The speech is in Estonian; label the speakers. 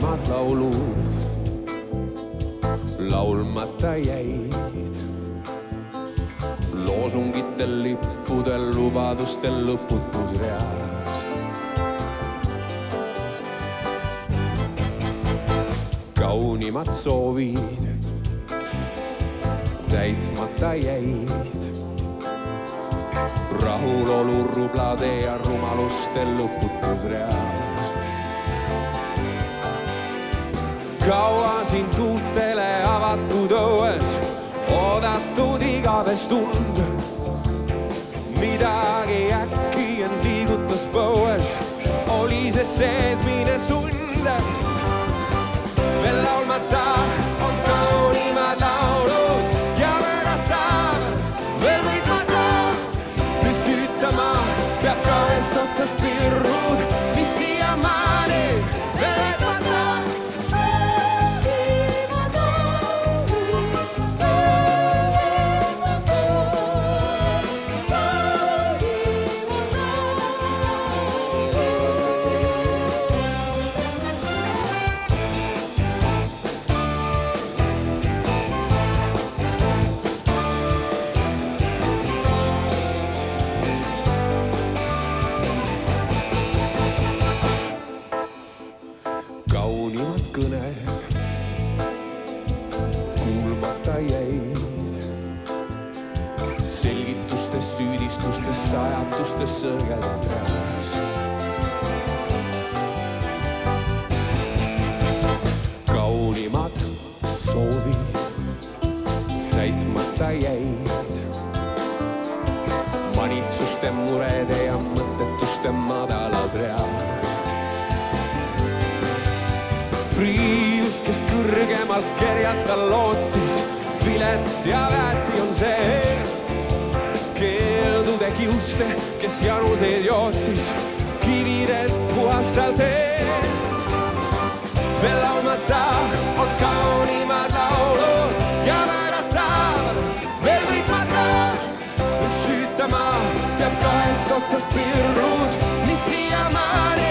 Speaker 1: kaunimad laulud laulmata jäid. Loosungitel, lippudel, lubadustel lõputus reas. Kaunimad soovid täitmata jäid. Rahulolu rublade ja rumalustel lõputus reas. Kaua siin tuultele avatud õues oodatud igavest tund. Midagi äkki end liigutas põues, oli see seesmine sund. Veel laulmata on kaunimad laulud ja võõrastab veel võitmata. Nüüd süütama peab kahest otsast pirrud, mis siiamaani veel võitmata. Kaunimad kõned kuulmata jäid. Selgitustes, süüdistustes, sajatustes sõrgedes reas. Kaunimad soovid täitmata jäid. Manitsuste, murede ja mõttetuste madalas reas. Priius, kes kõrgemalt kerjata lootis, vilets ja väeti on see. Keeldude kiuste, kes januseid jootis, kividest puhastal tee. Veel laulmata on kaunimad laulud ja võõrastab veel võitmata. Süütama peab kahest otsast pirrud, mis siiamaani